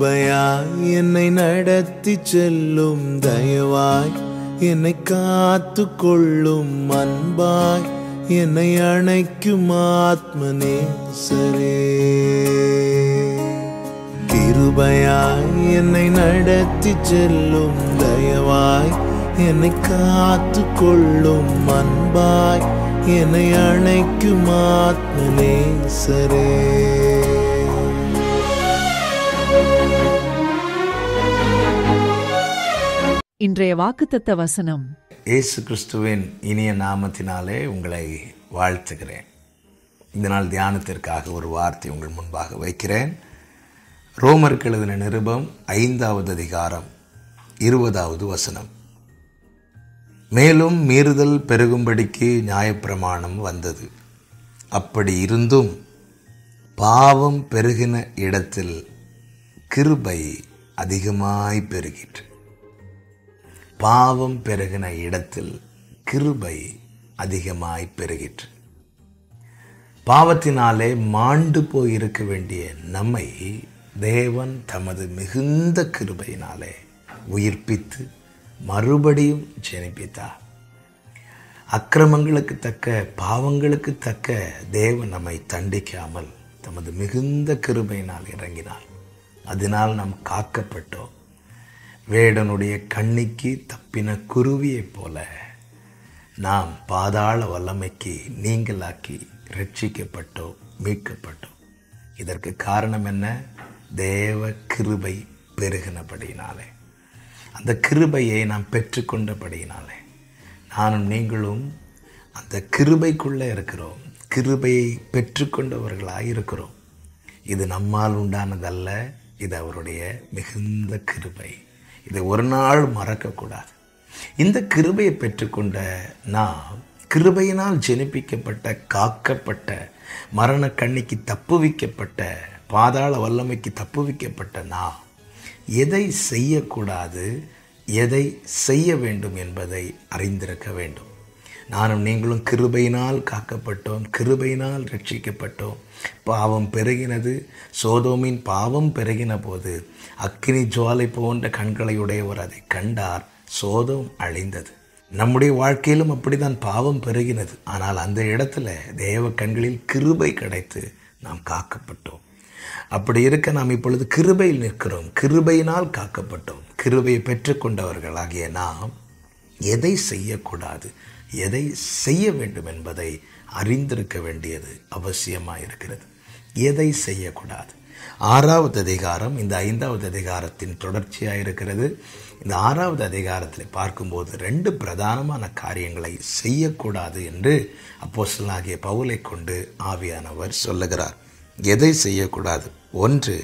கிருபையாய் என்னை நடத்தி செல்லும் தயவாய் என்னை காத்து கொள்ளும் அன்பாய் என்னை அணைக்கும் ஆத்மநேசரே. கிருபையாய் என்னை நடத்தி செல்லும் தயவாய் என்னை காத்து கொள்ளும் அன்பாய் என்னை அணைக்கும் ஆத்மநேசரே. இன்றைய வாக்குத்தத்த வசனம். இயேசு கிறிஸ்துவின் இனிய நாமத்தினாலே உங்களை வாழ்த்துகிறேன். இந்த நாள் தியானத்திற்காக ஒரு வார்த்தை உங்கள் முன்பாக வைக்கிறேன். ரோமருக்கு எழுதின நிருபம் 5வது அதிகாரம் 20வது வசனம். மேலும் மீறுதல் பெருகும்படிக்கு நியாயப்பிரமாணம் வந்தது. அப்படி இருந்தும் பாவம் பெருகின இடத்தில் கிருபை அதிகமாய் பெருகிற்று. பாவம் பெருகின இடத்தில் கிருபை அதிகமாய் பெருகிற்று. பாவத்தினாலே மாண்டு போயிருக்க வேண்டிய நம்மை தேவன் தமது மிகுந்த கிருபையினாலே உயிர்ப்பித்து மறுபடியும் ஜெனிப்பித்தார். அக்கிரமங்களுக்கு தக்க பாவங்களுக்கு தக்க தேவன் நம்மை தண்டிக்காமல் தமது மிகுந்த கிருபையினால் இறங்கினார். அதனால் நாம் காக்கப்பட்டோம். வேடனுடைய கண்ணிக்கு தப்பின குருவியைப் போல நாம் பாதாள வல்லமைக்கு நீங்களாக்கி ரட்சிக்கப்பட்டோம், மீட்கப்பட்டோம். இதற்கு காரணம் என்ன? தேவ கிருபை பெருகினபடியினாலே, அந்த கிருபையை நாம் பெற்றுக்கொண்டபடியினாலே நானும் நீங்களும் அந்த கிருபைக்குள்ளே இருக்கிறோம். கிருபையை பெற்றுக்கொண்டவர்களாக இருக்கிறோம். இது நம்மால் உண்டானதல்ல, இது அவருடைய மிகுந்த கிருபை. இதை ஒரு நாள் மறக்கக்கூடாது. இந்த கிருபையை பெற்றுக்கொண்ட நாம், கிருபையினால் ஜெனிப்பிக்கப்பட்ட, காக்கப்பட்ட, மரண கண்ணிக்கு தப்புவிக்கப்பட்ட, பாதாள வல்லமைக்கு தப்புவிக்கப்பட்ட நாம் எதை செய்யக்கூடாது, எதை செய்ய வேண்டும் என்பதை அறிந்திருக்க வேண்டும். நானும் நீங்களும் கிருபையினால் காக்கப்பட்டோம், கிருபையினால் ரட்சிக்கப்பட்டோம். பாவம் பெருகினது. சோதோமின் பாவம் பெருகின போது அக்கினி ஜுவாலை போன்ற கண்களை உடையவர் அதை கண்டார். சோதோம் அழிந்தது. நம்முடைய வாழ்க்கையிலும் அப்படித்தான் பாவம் பெருகினது. ஆனால் அந்த இடத்துல தேவ கண்களில் கிருபை கிடைத்து நாம் காக்கப்பட்டோம். அப்படி இருக்க நாம் இப்பொழுது கிருபையில் நிற்கிறோம். கிருபையினால் காக்கப்பட்டோம். கிருபையை பெற்றுக்கொண்டவர்களாகிய நாம் எதை செய்யக்கூடாது, எதை செய்ய வேண்டும் என்பதை அறிந்திருக்க வேண்டியது அவசியமாக இருக்கிறது. எதை செய்யக்கூடாது? 6வது அதிகாரம் இந்த 5வது அதிகாரத்தின் தொடர்ச்சியாக இருக்கிறது. இந்த 6வது அதிகாரத்தில் பார்க்கும்போது 2 பிரதானமான காரியங்களை செய்யக்கூடாது என்று அப்போஸ்தலனாகிய பவுலை கொண்டு ஆவியானவர் சொல்லுகிறார். எதை செய்யக்கூடாது? 1,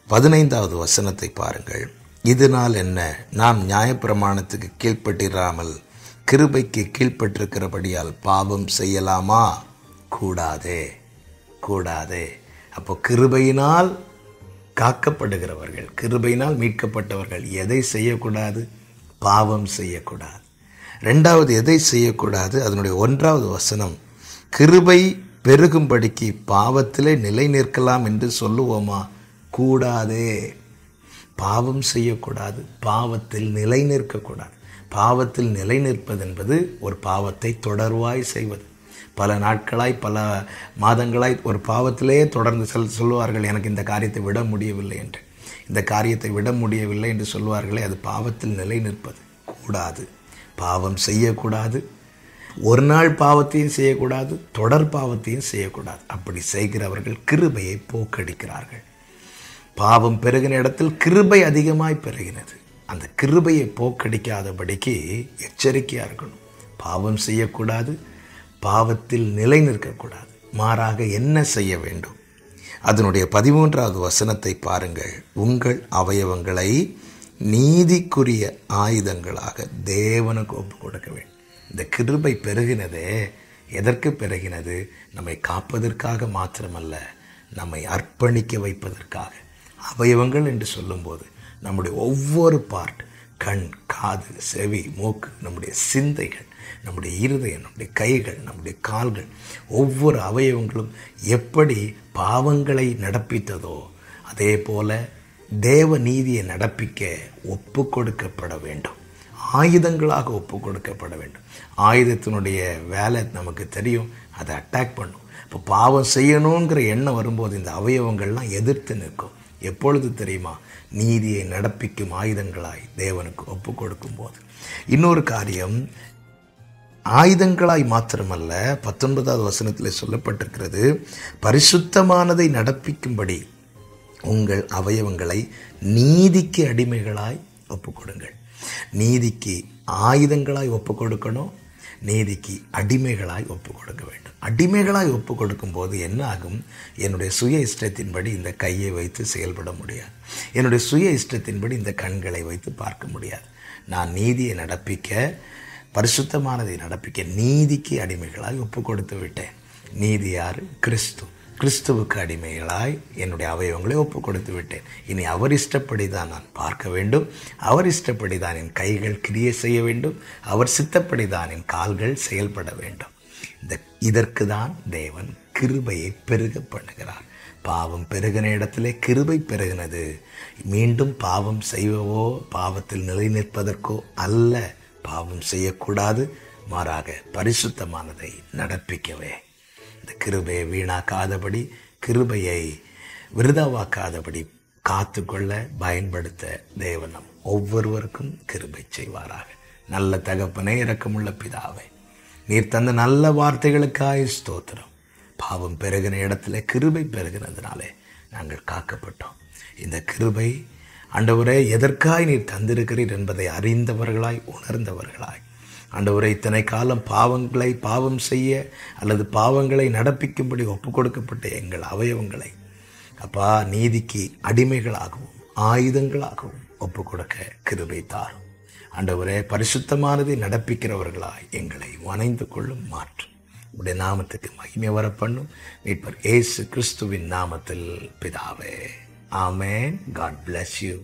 15வது வசனத்தை பாருங்கள். இதனால் என்ன? நாம் நியாயப்பிரமாணத்துக்கு கீழ்ப்பட்டிராமல் கிருபைக்கு கீழ்ப்பட்டிருக்கிறபடியால் பாவம் செய்யலாமா? கூடாதே, கூடாதே. அப்போ கிருபையினால் காக்கப்படுகிறவர்கள், கிருபையினால் மீட்கப்பட்டவர்கள் எதை செய்யக்கூடாது? பாவம் செய்யக்கூடாது. 2வது எதை செய்யக்கூடாது? அதனுடைய 1வது வசனம், கிருபை பெருகும்படிக்கு பாவத்திலே நிலை நிற்கலாம் என்று சொல்லுவோமா? கூடாதே. பாவம் செய்யக்கூடாது, பாவத்தில் நிலை நிற்கக்கூடாது. பாவத்தில் நிலை நிற்பது என்பது ஒரு பாவத்தை தொடர்வாய் செய்வது. பல நாட்களாய், பல மாதங்களாய் ஒரு பாவத்திலே தொடர்ந்து சொல்லுவார்கள், எனக்கு இந்த காரியத்தை விட முடியவில்லை என்று. இந்த காரியத்தை விட முடியவில்லை என்று சொல்லுவார்களே, அது பாவத்தில் நிலை நிற்பது. கூடாது. பாவம் செய்யக்கூடாது. ஒரு நாள் பாவத்தையும் செய்யக்கூடாது, தொடர் பாவத்தையும் செய்யக்கூடாது. அப்படி செய்கிறவர்கள் கிருபையை போக்கடிக்கிறார்கள். பாவம் பெருகின இடத்தில் கிருபை அதிகமாய் பெருகினது. அந்த கிருபையை போக்கடிக்காதபடிக்கு எச்சரிக்கையாக இருக்கணும். பாவம் செய்யக்கூடாது, பாவத்தில் நிலை நிற்கக்கூடாது. மாறாக என்ன செய்ய வேண்டும்? அதனுடைய 13வது வசனத்தை பாருங்கள். உங்கள் அவயவங்களை நீதிக்குரிய ஆயுதங்களாக தேவனுக்கு ஒப்பு கொடுக்க வேண்டும். இந்த கிருபை பெருகினதே எதற்கு பெருகினது? நம்மை காப்பதற்காக மாத்திரமல்ல, நம்மை அர்ப்பணிக்க வைப்பதற்காக. அவயவங்கள் என்று சொல்லும்போது நம்முடைய ஒவ்வொரு பார்ட், கண், காது, செவி, மூக்கு, நம்முடைய சிந்தைகள், நம்முடைய இருதயம், நம்முடைய கைகள், நம்முடைய கால்கள், ஒவ்வொரு அவயவங்களும் எப்படி பாவங்களை நடப்பித்ததோ அதே போல தேவ நீதியை நடப்பிக்க ஒப்பு கொடுக்கப்பட வேண்டும். ஆயுதங்களாக ஒப்பு கொடுக்கப்பட வேண்டும். ஆயுதத்தினுடைய வேலை நமக்கு தெரியும், அதை அட்டாக் பண்ணும். இப்போ பாவம் செய்யணுங்கிற எண்ணம் வரும்போது இந்த அவயவங்கள்லாம் எதிர்த்து நிற்கும். எப்பொழுது தெரியுமா? நீதியை நடப்பிக்கும் ஆயுதங்களாய் தேவனுக்கு ஒப்பு கொடுக்கும் போது. இன்னொரு காரியம், ஆயுதங்களாய் மாத்திரமல்ல, 19வது வசனத்தில் சொல்லப்பட்டிருக்கிறது, பரிசுத்தமானதை நடப்பிக்கும்படி உங்கள் அவயவங்களை நீதிக்கு அடிமைகளாய் ஒப்பு கொடுங்கள். நீதிக்கு ஆயுதங்களாய் ஒப்பு கொடுக்கணும், நீதிக்கு அடிமைகளாய் ஒப்பு கொடுக்க வேண்டும். அடிமைகளாய் ஒப்பு கொடுக்கும் போது என்ன ஆகும்? என்னுடைய சுய இஷ்டத்தின்படி இந்த கையை வைத்து செயல்பட முடியாது. என்னுடைய சுய இஷ்டத்தின்படி இந்த கண்களை வைத்து பார்க்க முடியாது. நான் நீதியை நடப்பிக்க, பரிசுத்தமானதை நடப்பிக்க நீதிக்கு அடிமைகளாய் ஒப்பு கொடுத்து விட்டேன். நீதி யாரு? கிறிஸ்து. கிறிஸ்துவுக்கு அடிமைகளாய் என்னுடைய அவயவங்களை ஒப்பு கொடுத்து விட்டேன். இனி அவர் இஷ்டப்படி தான் நான் பார்க்க வேண்டும். அவர் இஷ்டப்படி தான் என் கைகள் கிரியை செய்ய வேண்டும். அவர் சித்தப்படி தான் என் கால்கள் செயல்பட வேண்டும். இதற்கு தான் தேவன் கிருபையை பெருக பண்ணுகிறார். பாவம் பெருகின இடத்திலே கிருபை பெருகினது. மீண்டும் பாவம் செய்வோ பாவத்தில் நிலை நிற்பதற்கோ அல்ல. பாவம் செய்யக்கூடாது, மாறாக பரிசுத்தமானதை நடப்பிக்கவே. இந்த கிருபையை வீணாக்காதபடி, கிருபையை விருதாவாக்காதபடி காத்து கொள்ள பயன்படுத்த தேவன் நம் ஒவ்வொருவருக்கும் கிருபை செய்வாராக. நல்ல தகப்பனே, இரக்கமுள்ள பிதாவே, நீர் தந்த நல்ல வார்த்தைகளுக்காய் ஸ்தோத்திரம். பாவம் பெருகின இடத்துல கிருபை பெருகினதுனாலே நாங்கள் காக்கப்பட்டோம். இந்த கிருபை ஆண்டவரே எதற்காய் நீர் தந்திருக்கிறீர் என்பதை அறிந்தவர்களாய், உணர்ந்தவர்களாய், ஆண்டவரே இத்தனை காலம் பாவம் செய்ய அல்லது பாவங்களை நடப்பிக்கும்படி ஒப்பு கொடுக்கப்பட்ட எங்கள் அவயவங்களை அப்பா நீதிக்கு அடிமைகளாகவும் ஆயுதங்களாகவும் ஒப்பு கொடுக்க கிருபை தாரும். ஆண்டவரே, பரிசுத்தமானதை நடப்பிக்கிறவர்களாய் எங்களை வணைந்து கொள்ளும் மாற்றும். உடைய நாமத்துக்கு மகிமை வர பண்ணும். மீட்பர் இயேசு கிறிஸ்துவின் நாமத்தில் பிதாவே, ஆமென். God bless you.